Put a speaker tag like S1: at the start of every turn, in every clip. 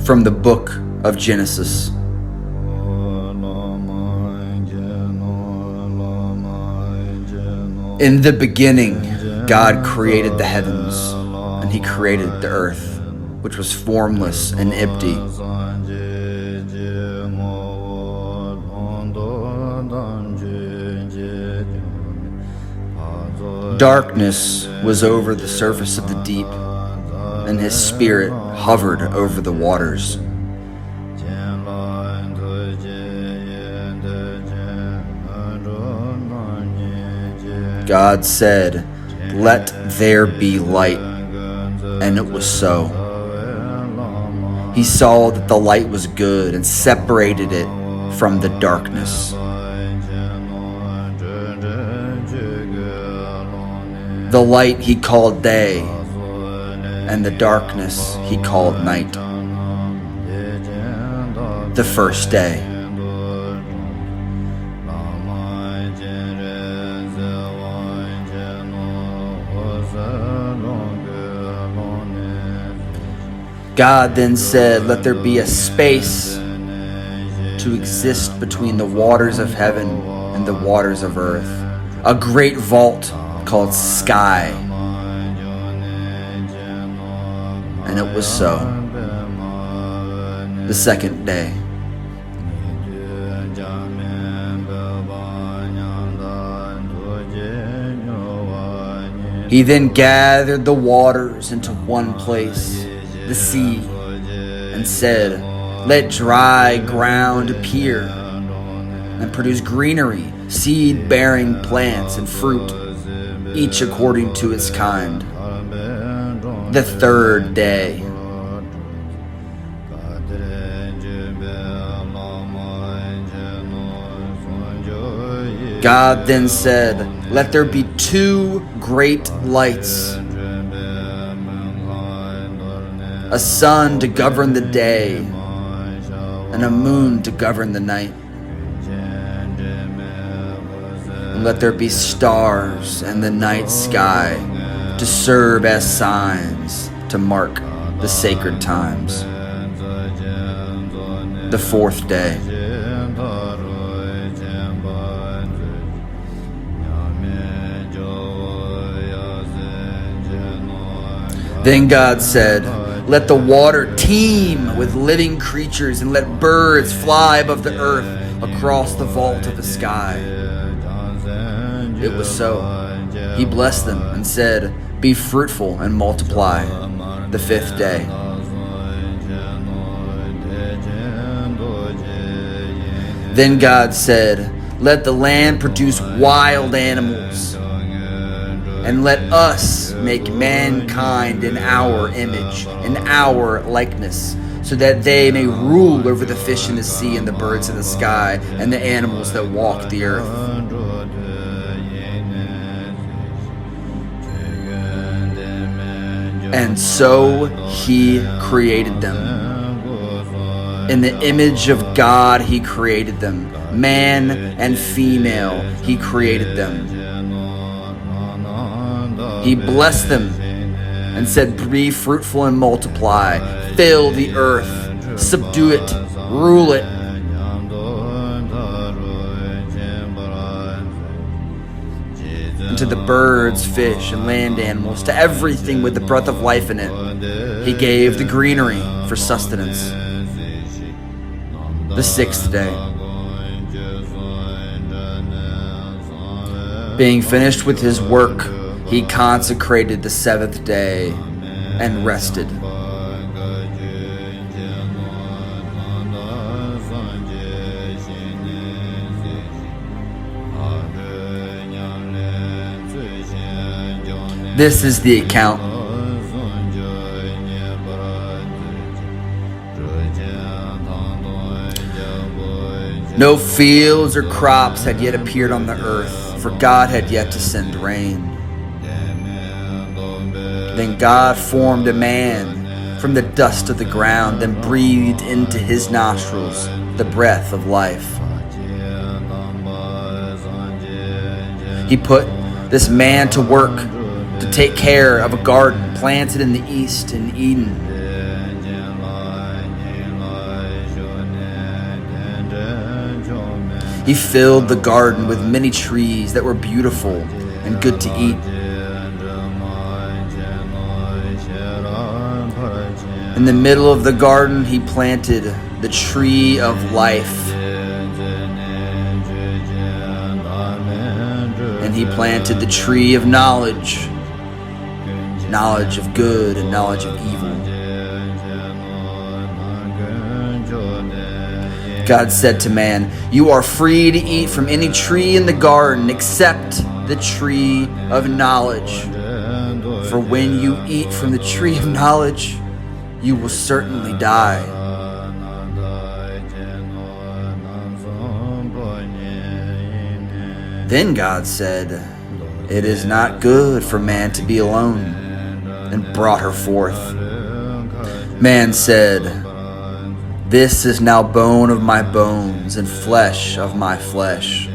S1: From the book of Genesis. In the beginning, God created the heavens, and he created the earth, which was formless and empty. Darkness was over the surface of the deep, and his spirit hovered over the waters. God said, "Let there be light," and it was so. He saw that the light was good and separated it from the darkness. The light he called day, and the darkness he called night. The first day. God then said, "Let there be a space to exist between the waters of heaven and the waters of earth, a great vault called sky." And it was so. The second day. He then gathered the waters into one place, the sea, and said, "Let dry ground appear and produce greenery, seed-bearing plants and fruit, each according to its kind." The third day. God then said, "Let there be two great lights, a sun to govern the day, and a moon to govern the night. And let there be stars in the night sky to serve as signs to mark the sacred times." The fourth day. Then God said, "Let the water teem with living creatures, and let birds fly above the earth across the vault of the sky." It was so. He blessed them and said, "Be fruitful and multiply." The fifth day. Then God said, "Let the land produce wild animals, and let us make mankind in our image, in our likeness, so that they may rule over the fish in the sea and the birds in the sky and the animals that walk the earth." And so he created them. In the image of God he created them. Man and female he created them. He blessed them and said, "Be fruitful and multiply, fill the earth, subdue it, rule it." And to the birds, fish, and land animals, to everything with the breath of life in it, he gave the greenery for sustenance. The sixth day. Being finished with his work, he consecrated the seventh day and rested. This is the account. No fields or crops had yet appeared on the earth, for God had yet to send rain. Then God formed a man from the dust of the ground, then breathed into his nostrils the breath of life. He put this man to work to take care of a garden planted in the east in Eden. He filled the garden with many trees that were beautiful and good to eat. In the middle of the garden, he planted the tree of life. And he planted the tree of knowledge, knowledge of good and knowledge of evil. God said to man, "You are free to eat from any tree in the garden except the tree of knowledge. For when you eat from the tree of knowledge, you will certainly die." Then God said, "It is not good for man to be alone," and brought her forth. Man said, "This is now bone of my bones and flesh of my flesh."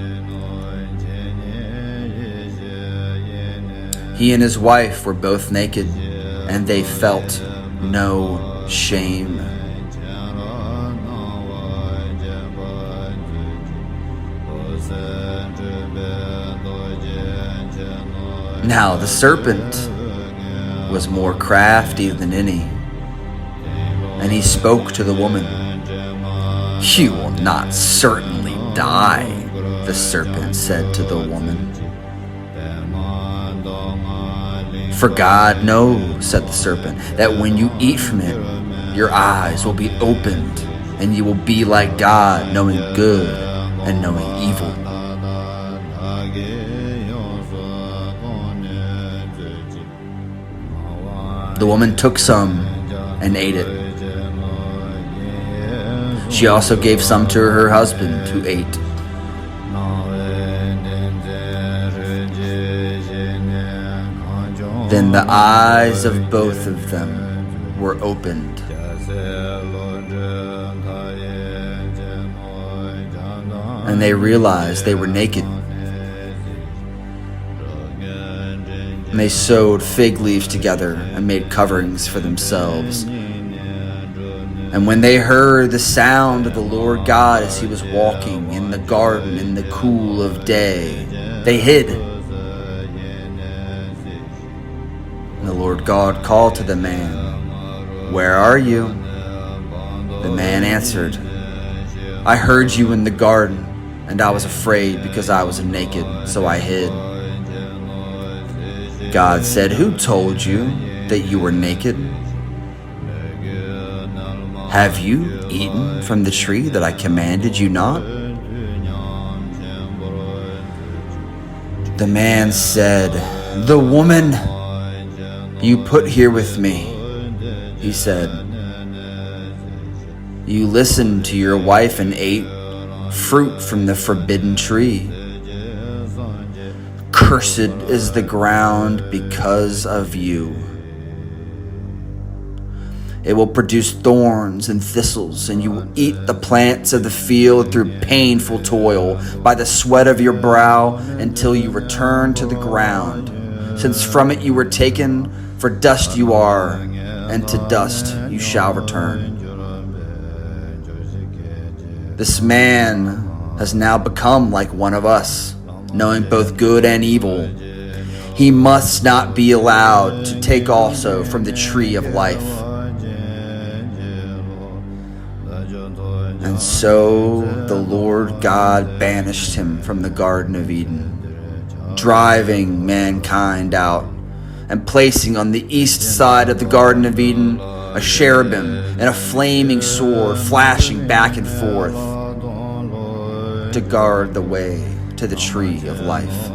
S1: He and his wife were both naked, and they felt no shame. Now the serpent was more crafty than any, and he spoke to the woman. "You will not certainly die," the serpent said to the woman. "For God knows," said the serpent, "that when you eat from it, your eyes will be opened, and you will be like God, knowing good and knowing evil." The woman took some and ate it. She also gave some to her husband, who ate. Then the eyes of both of them were opened, and they realized they were naked. And they sewed fig leaves together and made coverings for themselves. And when they heard the sound of the Lord God as he was walking in the garden in the cool of day, they hid. And the Lord God called to the man, "Where are you?" The man answered, "I heard you in the garden, and I was afraid because I was naked, so I hid." God said, "Who told you that you were naked? Have you eaten from the tree that I commanded you not?" The man said, "The woman you put here with me," he said, "you listened to your wife and ate fruit from the forbidden tree. Cursed is the ground because of you. It will produce thorns and thistles, and you will eat the plants of the field through painful toil by the sweat of your brow until you return to the ground, since from it you were taken, for dust you are, and to dust you shall return." This man has now become like one of us, knowing both good and evil. He must not be allowed to take also from the tree of life. And so the Lord God banished him from the Garden of Eden, driving mankind out, and placing on the east side of the Garden of Eden a cherubim and a flaming sword flashing back and forth to guard the way to the tree of life.